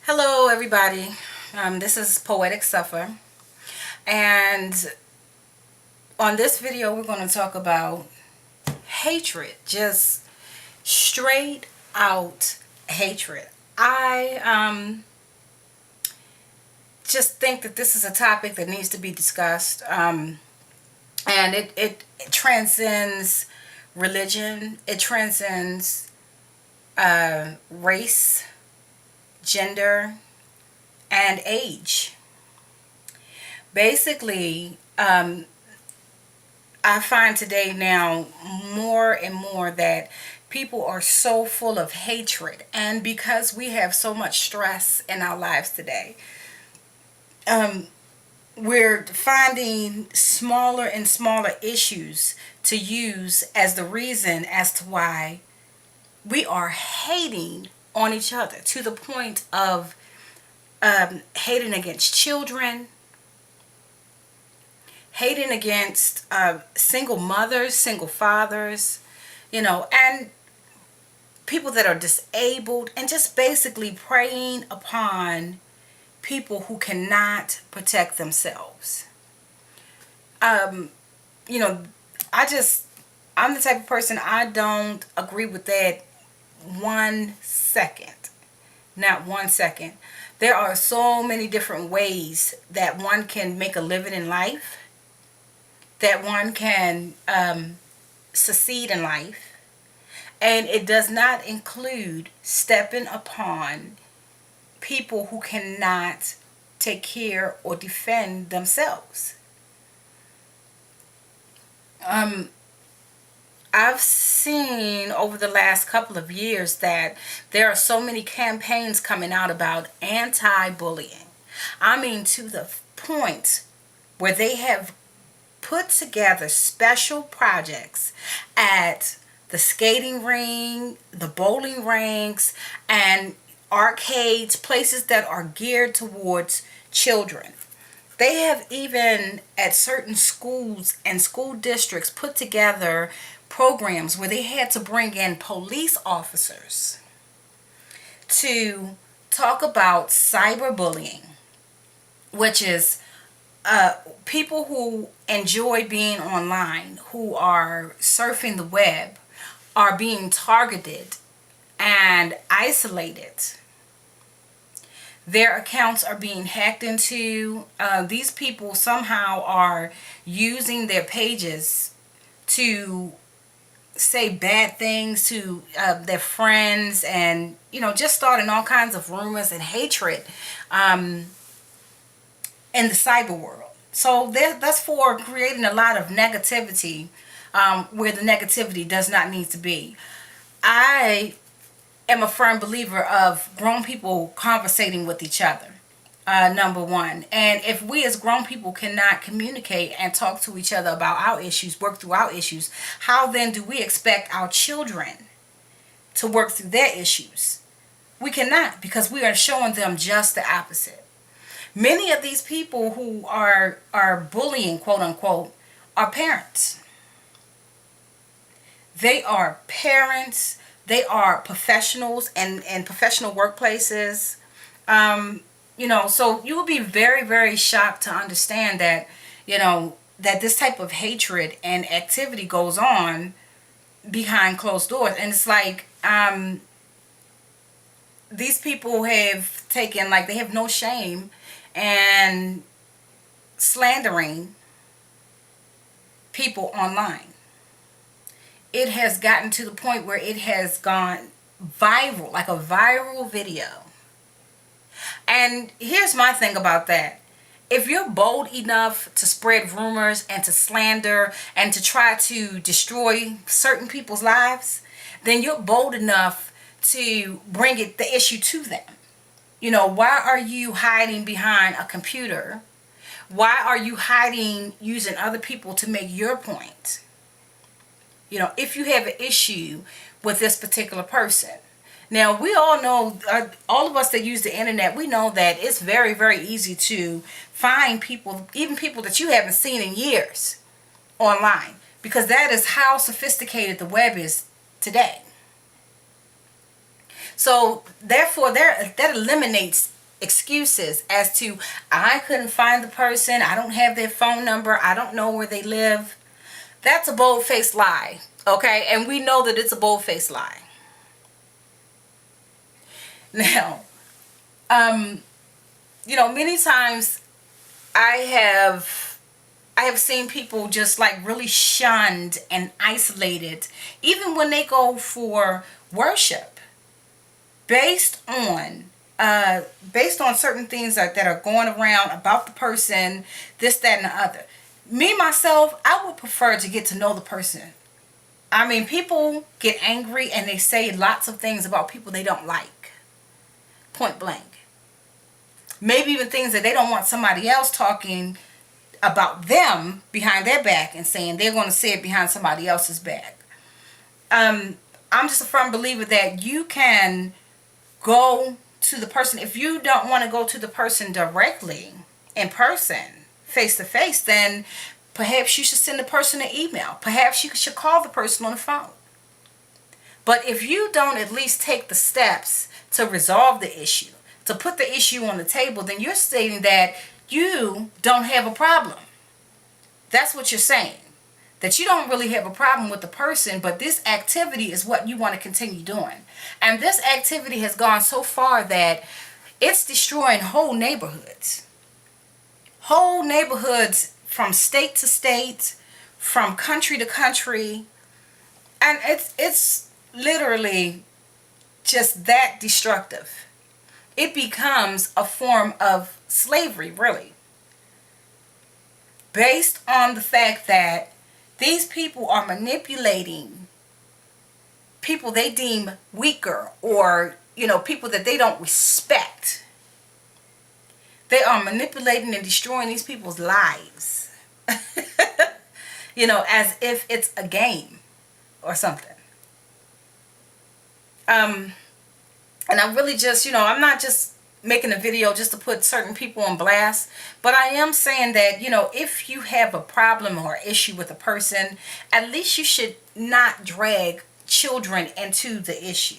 Hello, everybody. This is Poetic Suffer, and on this video, we're going to talk about hatred, just straight out hatred. I just think that this is a topic that needs to be discussed, and it transcends religion, it transcends race, gender, and age. Basically, I find today now more and more that people are so full of hatred, and because we have so much stress in our lives today, um, we're finding smaller and smaller issues to use as the reason as to why we are hating on each other to the point of hating against children, hating against single mothers, single fathers, and people that are disabled, and just basically preying upon people who cannot protect themselves. Um, you know, I'm the type of person, I don't agree with that 1 second. Not 1 second. There are so many different ways that one can make a living in life, that one can succeed in life, and it does not include stepping upon people who cannot take care or defend themselves. Um, I've seen over the last couple of years that there are so many campaigns coming out about anti-bullying. I mean, to the point where they have put together special projects at the skating ring, the bowling rinks, and arcades, places that are geared towards children. They have even at certain schools and school districts put together programs where they had to bring in police officers to talk about cyberbullying, which is people who enjoy being online, who are surfing the web, are being targeted and isolated. Their accounts are being hacked into. These people somehow are using their pages to say bad things to their friends, and just starting all kinds of rumors and hatred in the cyber world. So that's for creating a lot of negativity where the negativity does not need to be. I am a firm believer of grown people conversating with each other. Number one. And if we as grown people cannot communicate and talk to each other about our issues, work through our issues, how then do we expect our children to work through their issues? We cannot, because we are showing them just the opposite. Many of these people who are bullying, quote unquote, are parents. They are parents. They are professionals and professional workplaces. So you will be very, very shocked to understand that, that this type of hatred and activity goes on behind closed doors. And it's like, these people have taken, like, they have no shame and slandering people online. It has gotten to the point where it has gone viral, like a viral video. And here's my thing about that. If you're bold enough to spread rumors and to slander and to try to destroy certain people's lives, then you're bold enough to bring the issue to them. Why are you hiding behind a computer? Why are you hiding using other people to make your point? If you have an issue with this particular person. Now, we all know, all of us that use the internet, we know that it's very, very easy to find people, even people that you haven't seen in years, online, because that is how sophisticated the web is today. So therefore, that eliminates excuses as to, I couldn't find the person, I don't have their phone number, I don't know where they live. That's a bold-faced lie, okay? And we know that it's a bold-faced lie. Now, many times I have seen people just like really shunned and isolated, even when they go for worship, based on certain things that are going around about the person, this, that, and the other. Me myself, I would prefer to get to know the person. I mean, people get angry and they say lots of things about people they don't like, point blank. Maybe even things that they don't want somebody else talking about them behind their back and saying they're going to say it behind somebody else's back. I'm just a firm believer that you can go to the person. If you don't want to go to the person directly, in person, face to face, then perhaps you should send the person an email. Perhaps you should call the person on the phone. But if you don't at least take the steps to resolve the issue, to put the issue on the table, then you're stating that you don't have a problem. That's what you're saying. That you don't really have a problem with the person, but this activity is what you want to continue doing. And this activity has gone so far that it's destroying whole neighborhoods. Whole neighborhoods from state to state, from country to country. And it's literally just that destructive. It becomes a form of slavery, really. Based on the fact that these people are manipulating people they deem weaker, or, people that they don't respect. They are manipulating and destroying these people's lives. As if it's a game or something. And I'm really just, I'm not just making a video just to put certain people on blast, but I am saying that, if you have a problem or issue with a person, at least you should not drag children into the issue.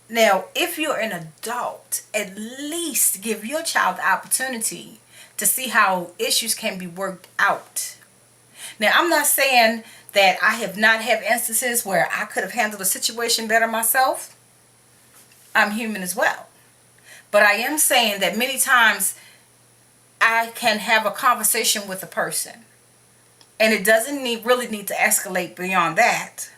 Now, if you're an adult, at least give your child the opportunity to see how issues can be worked out. Now, I'm not saying that I have not had instances where I could have handled a situation better myself. I'm human as well. But I am saying that many times I can have a conversation with a person, and it doesn't really need to escalate beyond that.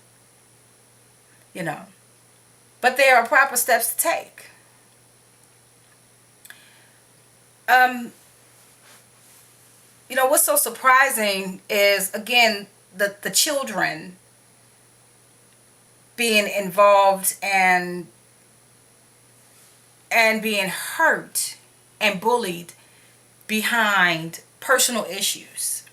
But there are proper steps to take. What's so surprising is, again, the children being involved and being hurt and bullied behind personal issues.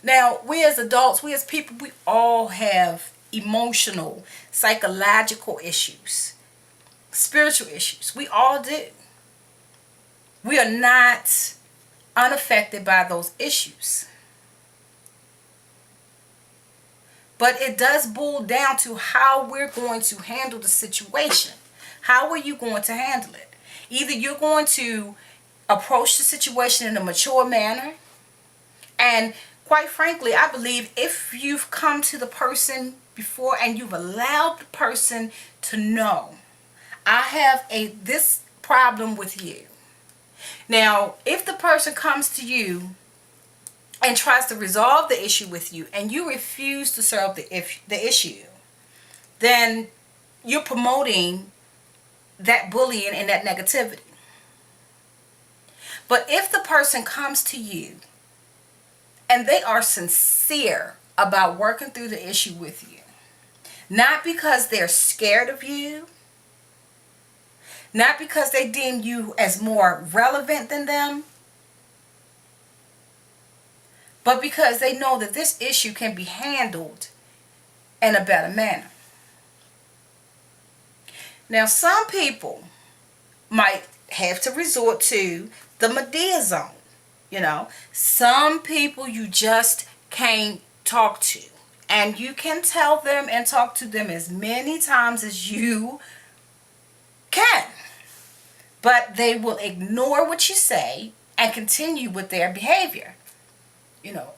Now, we as adults, we as people, we all have emotional, psychological issues, spiritual issues. We all do. We are not unaffected by those issues. But it does boil down to how we're going to handle the situation. How are you going to handle it? Either you're going to approach the situation in a mature manner, and quite frankly, I believe if you've come to the person before and you've allowed the person to know, I have this problem with you. Now, if the person comes to you and tries to resolve the issue with you, and you refuse to solve the issue, then you're promoting that bullying and that negativity. But if the person comes to you and they are sincere about working through the issue with you, not because they're scared of you, not because they deem you as more relevant than them, but because they know that this issue can be handled in a better manner. Now, some people might have to resort to the Medea zone. Some people you just can't talk to. And you can tell them and talk to them as many times as you can. but they will ignore what you say and continue with their behavior,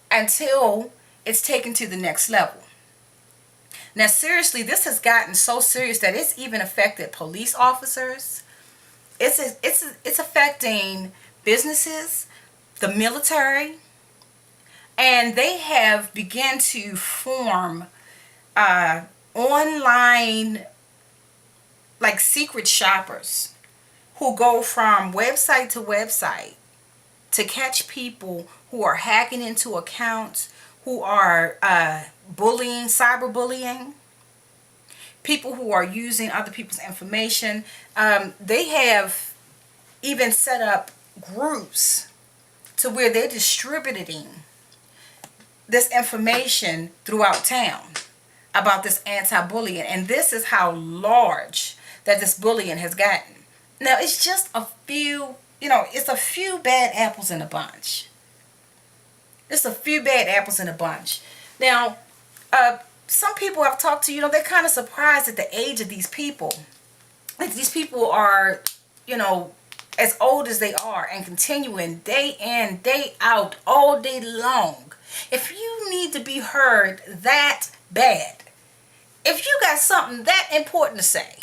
until it's taken to the next level. Now, seriously, this has gotten so serious that it's even affected police officers. It's affecting businesses, the military, and they have begun to form online, like, secret shoppers who go from website to website to catch people who are hacking into accounts, who are bullying, cyberbullying, people who are using other people's information. They have even set up groups to where they're distributing this information throughout town about this anti-bullying. And this is how large that this bullying has gotten. Now, it's just a few, it's a few bad apples in a bunch. It's a few bad apples in a bunch. Now, some people I've talked to, they're kind of surprised at the age of these people. Like, these people are, as old as they are and continuing day in, day out, all day long. If you need to be heard that bad, if you got something that important to say,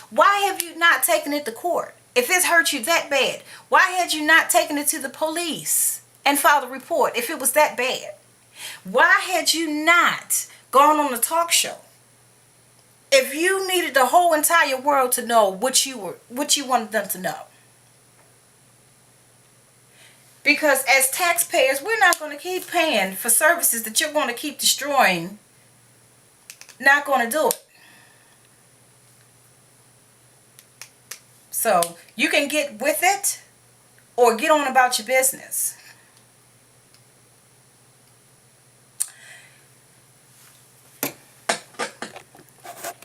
why have you not taken it to court? If it's hurt you that bad, why had you not taken it to the police and filed a report if it was that bad? Why had you not gone on a talk show if you needed the whole entire world to know what you wanted them to know? Because as taxpayers, we're not going to keep paying for services that you're going to keep destroying. Not going to do it. So you can get with it or get on about your business.